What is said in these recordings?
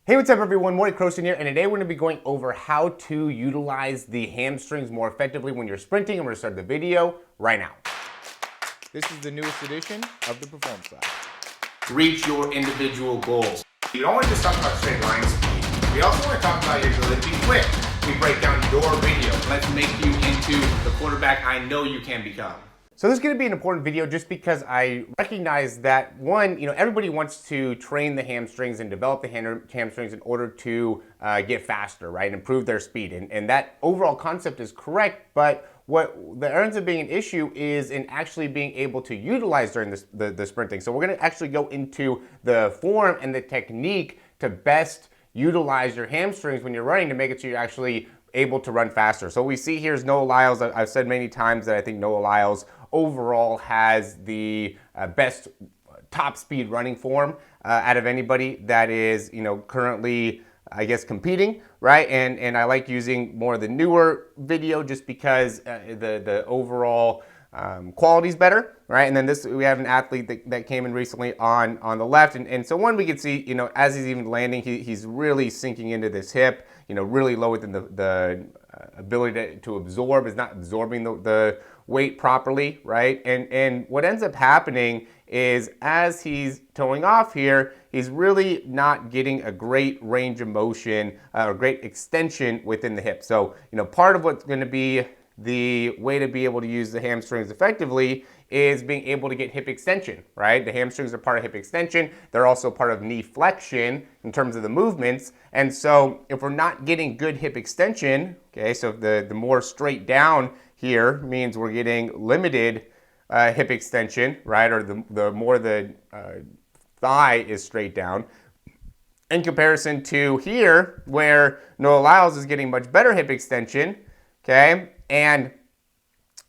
Hey, what's up everyone? Morey Croson here, and today we're going to be going over how to utilize the hamstrings more effectively when you're sprinting. I'm going to start the video right now. This is the newest edition of the Perform side. Reach your individual goals. You don't want to just talk about straight line speed. We also want to talk about your ability to be quick. We break down your video. Let's make you into the quarterback I know you can become. So this is going to be an important video just because I recognize that one, everybody wants to train the hamstrings and develop the hamstrings in order to get faster, right? Improve their speed. And that overall concept is correct, but what ends up being an issue is in actually being able to utilize during the sprinting. So we're going to actually go into the form and the technique to best utilize your hamstrings when you're running to make it so you're actually able to run faster. So what we see here is Noah Lyles. I've said many times that I think Noah Lyles overall has the best top speed running form out of anybody that is currently I guess competing, right? And I like using more of the newer video just because the overall quality is better, right? And then we have an athlete that came in recently on the left, and so one we can see as he's even landing, he's really sinking into this hip, really low within the ability to absorb, is not absorbing the weight properly, right? And what ends up happening is as he's toeing off here, he's really not getting a great range of motion or great extension within the hip. So, part of what's going to be the way to be able to use the hamstrings effectively is being able to get hip extension, right? The hamstrings are part of hip extension. They're also part of knee flexion in terms of the movements. And so if we're not getting good hip extension, okay, so the more straight down here means we're getting limited hip extension, right? Or the more the thigh is straight down, in comparison to here where Noah Lyles is getting much better hip extension, okay? And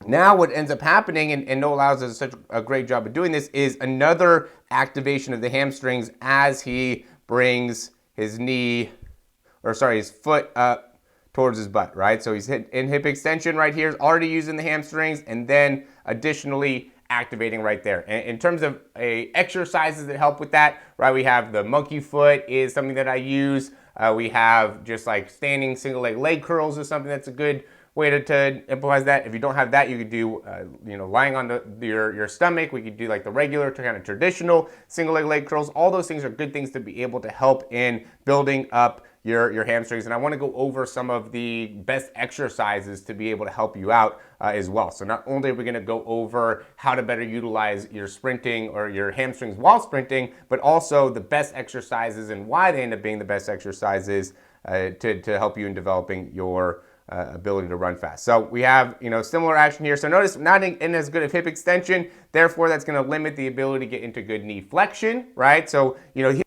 now what ends up happening, and Noah Lyles does such a great job of doing this, is another activation of the hamstrings as he brings his his foot up towards his butt, right? So he's in hip extension right here, already using the hamstrings, and then additionally activating right there. And in terms of exercises that help with that, right, we have the monkey foot is something that I use. We have just like standing single leg curls is something that's a good way to improvise that. If you don't have that, you could do, lying on your stomach. We could do like the regular kind of traditional single leg curls. All those things are good things to be able to help in building up your hamstrings. And I want to go over some of the best exercises to be able to help you out as well. So not only are we going to go over how to better utilize your sprinting or your hamstrings while sprinting, but also the best exercises and why they end up being the best exercises to help you in developing your ability to run fast. So we have, similar action here. So notice not in as good of hip extension, therefore that's going to limit the ability to get into good knee flexion, right? So,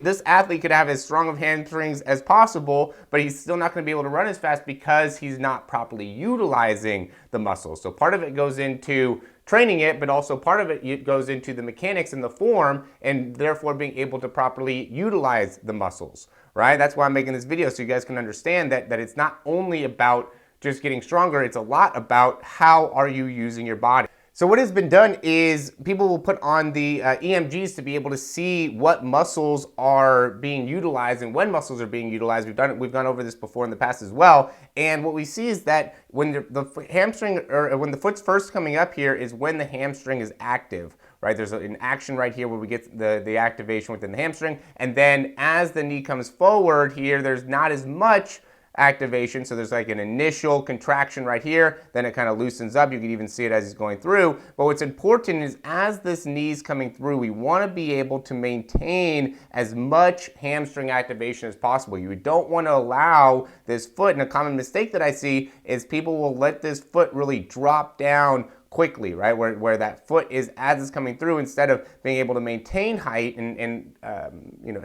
this athlete could have as strong of hamstrings as possible, but he's still not going to be able to run as fast because he's not properly utilizing the muscles. So part of it goes into training it, but also part of it goes into the mechanics and the form, and therefore being able to properly utilize the muscles, right? That's why I'm making this video, so you guys can understand that it's not only about just getting stronger, it's a lot about how are you using your body. So what has been done is people will put on the EMGs to be able to see what muscles are being utilized and when muscles are being utilized. We've gone over this before in the past as well. And what we see is that when the hamstring, or when the foot's first coming up here, is when the hamstring is active, right? There's an action right here where we get the activation within the hamstring. And then as the knee comes forward here, there's not as much activation, so there's like an initial contraction right here, then it kind of loosens up. You can even see it as he's going through. But what's important is as this knee's coming through, we want to be able to maintain as much hamstring activation as possible. You don't want to allow this foot, and a common mistake that I see is people will let this foot really drop down quickly, right? Where that foot is as it's coming through, instead of being able to maintain height. And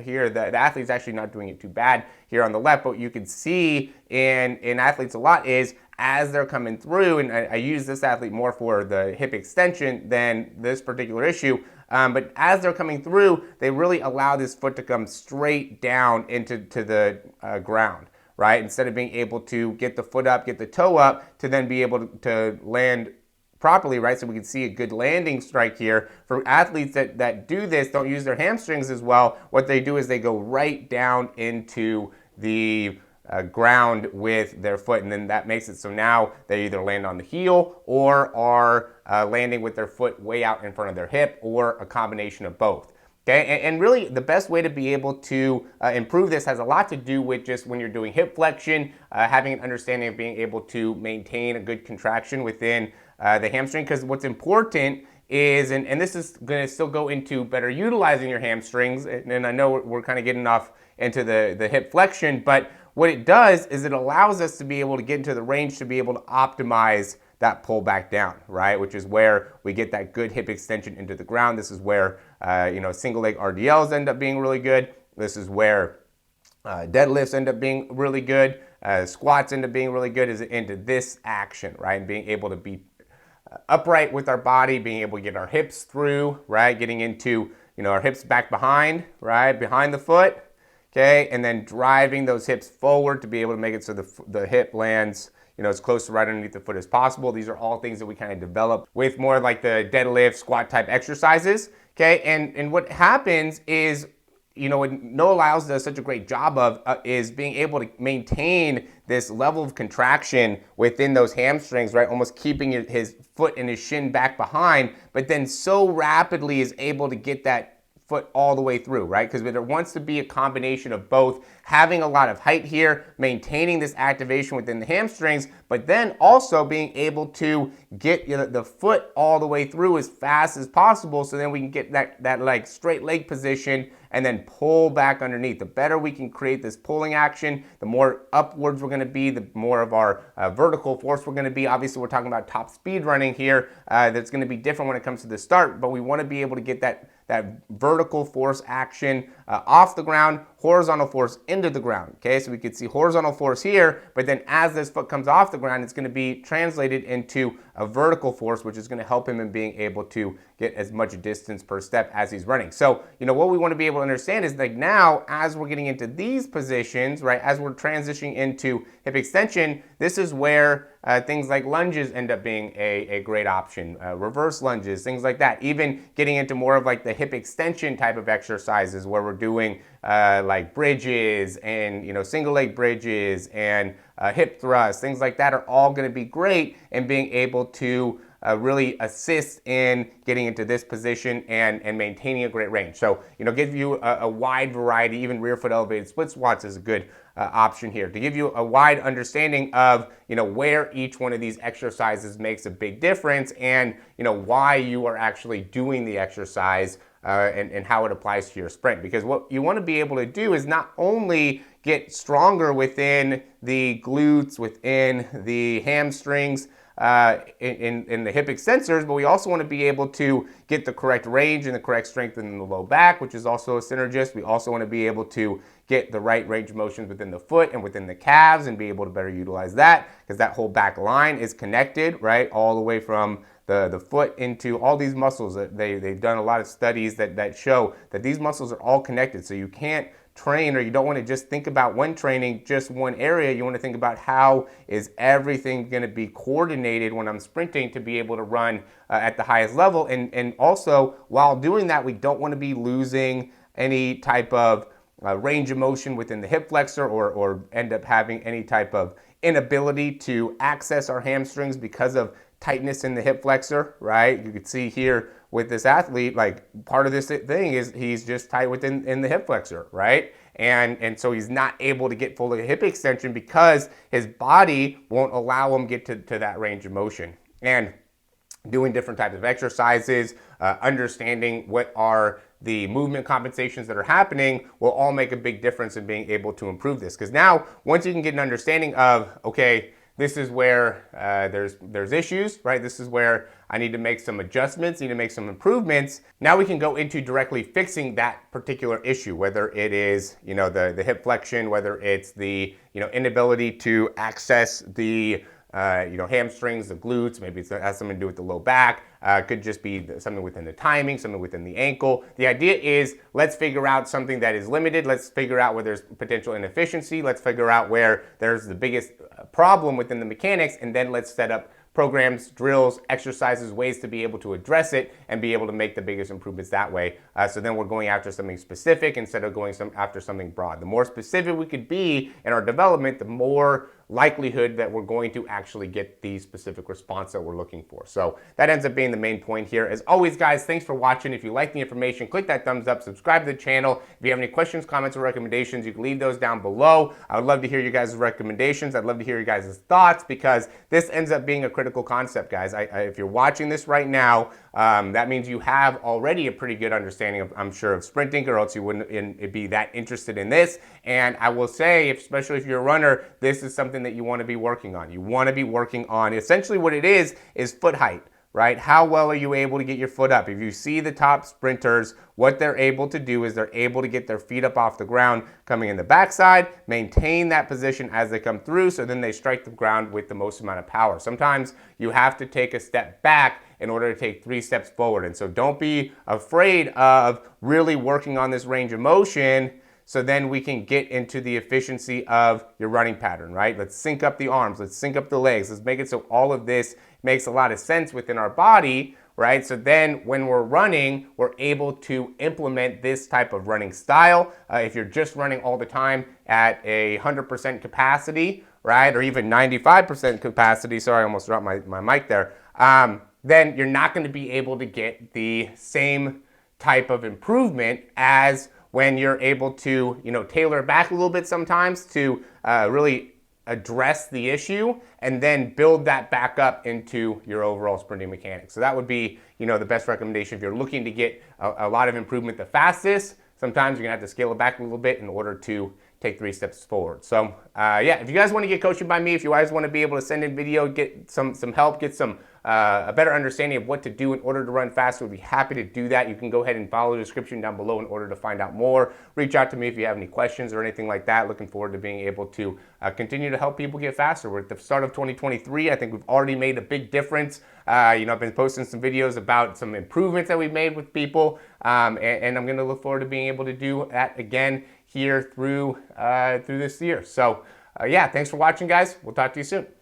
here the athlete's actually not doing it too bad here on the left, but you can see in athletes a lot is as they're coming through, and I use this athlete more for the hip extension than this particular issue, but as they're coming through, they really allow this foot to come straight down into the ground, right? Instead of being able to get the foot up, get the toe up, to then be able to land properly, right? So we can see a good landing strike here. For athletes that do this, don't use their hamstrings as well, what they do is they go right down into the ground with their foot, and then that makes it so now they either land on the heel or are landing with their foot way out in front of their hip, or a combination of both. Okay, and really the best way to be able to improve this has a lot to do with just when you're doing hip flexion, having an understanding of being able to maintain a good contraction within the hamstring, because what's important is, and this is going to still go into better utilizing your hamstrings, and I know we're kind of getting off into the hip flexion, but what it does is it allows us to be able to get into the range to be able to optimize that pull back down, right? Which is where we get that good hip extension into the ground. This is where, single leg RDLs end up being really good. This is where deadlifts end up being really good. Squats end up being really good, is into this action, right? And being able to be upright with our body, being able to get our hips through, right? Getting into, our hips back behind, right? Behind the foot, okay? And then driving those hips forward to be able to make it so the hip lands, as close to right underneath the foot as possible. These are all things that we kind of develop with more like the deadlift, squat type exercises, okay? And what happens is, what Noah Lyles does such a great job of is being able to maintain this level of contraction within those hamstrings, right? Almost keeping his foot and his shin back behind, but then so rapidly is able to get that foot all the way through, right? Because there wants to be a combination of both, having a lot of height here, maintaining this activation within the hamstrings, but then also being able to get the foot all the way through as fast as possible, so then we can get that like straight leg position and then pull back underneath. The better we can create this pulling action, the more upwards we're gonna be, the more of our vertical force we're gonna be. Obviously, we're talking about top speed running here. That's gonna be different when it comes to the start, but we wanna be able to get that vertical force action off the ground, horizontal force into the ground, okay? So we could see horizontal force here, but then as this foot comes off the ground, it's gonna be translated into a vertical force, which is gonna help him in being able to get as much distance per step as he's running. So, what we wanna be able to understand is, like, now, as we're getting into these positions, right, as we're transitioning into hip extension, this is where things like lunges end up being a great option, reverse lunges, things like that. Even getting into more of like the hip extension type of exercises where we're doing like bridges and single leg bridges and hip thrusts, things like that are all going to be great in being able to really assist in getting into this position and maintaining a great range. So, give you a wide variety. Even rear foot elevated split squats is a good option here to give you a wide understanding of, where each one of these exercises makes a big difference, and, why you are actually doing the exercise and how it applies to your sprint. Because what you want to be able to do is not only get stronger within the glutes, within the hamstrings, in the hip extensors, but we also want to be able to get the correct range and the correct strength in the low back, which is also a synergist. We also want to be able to get the right range of motions within the foot and within the calves and be able to better utilize that, because that whole back line is connected, right, all the way from the foot into all these muscles. They've done a lot of studies that show that these muscles are all connected. So you can't train, or you don't want to just think about when training just one area. You want to think about how is everything going to be coordinated when I'm sprinting to be able to run at the highest level. And also, while doing that, we don't want to be losing any type of range of motion within the hip flexor, or end up having any type of inability to access our hamstrings because of tightness in the hip flexor, right? You could see here with this athlete, like, part of this thing is he's just tight in the hip flexor, right? And so he's not able to get full hip extension because his body won't allow him get to that range of motion. And doing different types of exercises, understanding what are the movement compensations that are happening will all make a big difference in being able to improve this. Because now, once you can get an understanding of, okay, this is where there's issues, right? This is where I need to make some adjustments, need to make some improvements. Now we can go into directly fixing that particular issue, whether it is, the hip flexion, whether it's the, inability to access the hamstrings, the glutes, maybe it has something to do with the low back, could just be something within the timing, something within the ankle. The idea is, let's figure out something that is limited, let's figure out where there's potential inefficiency, let's figure out where there's the biggest problem within the mechanics, and then let's set up programs, drills, exercises, ways to be able to address it and be able to make the biggest improvements that way. So then we're going after something specific instead of going after something broad. The more specific we could be in our development, the more likelihood that we're going to actually get the specific response that we're looking for. So that ends up being the main point here. As always, guys, thanks for watching. If you like the information, click that thumbs up, subscribe to the channel. If you have any questions, comments, or recommendations, you can leave those down below. I would love to hear you guys' recommendations. I'd love to hear you guys' thoughts because this ends up being a critical concept, guys. If you're watching this right now, that means you have already a pretty good understanding of, I'm sure, of sprinting, or else you wouldn't be that interested in this. And I will say, especially if you're a runner, this is something that you want to be working on. You want to be working on, essentially what it is foot height, right? How well are you able to get your foot up? If you see the top sprinters, what they're able to do is they're able to get their feet up off the ground, coming in the backside, maintain that position as they come through, so then they strike the ground with the most amount of power. Sometimes you have to take a step back in order to take 3 steps forward. And so don't be afraid of really working on this range of motion, so then we can get into the efficiency of your running pattern, right? Let's sync up the arms, let's sync up the legs, let's make it so all of this makes a lot of sense within our body, right? So then when we're running, we're able to implement this type of running style. If you're just running all the time at 100% capacity, right? Or even 95% capacity, sorry, I almost dropped my mic there, then you're not gonna be able to get the same type of improvement as when you're able to, tailor back a little bit sometimes to really address the issue and then build that back up into your overall sprinting mechanics. So that would be, the best recommendation if you're looking to get a lot of improvement the fastest. Sometimes you're gonna have to scale it back a little bit in order to take 3 steps forward. So yeah, if you guys want to get coaching by me, if you guys want to be able to send in video, get some help, get some a better understanding of what to do in order to run faster, we'd be happy to do that. You can go ahead and follow the description down below in order to find out more. Reach out to me if you have any questions or anything like that. Looking forward to being able to continue to help people get faster. We're at the start of 2023. I think we've already made a big difference. I've been posting some videos about some improvements that we've made with people, and I'm going to look forward to being able to do that again here through this year. So yeah, thanks for watching, guys. We'll talk to you soon.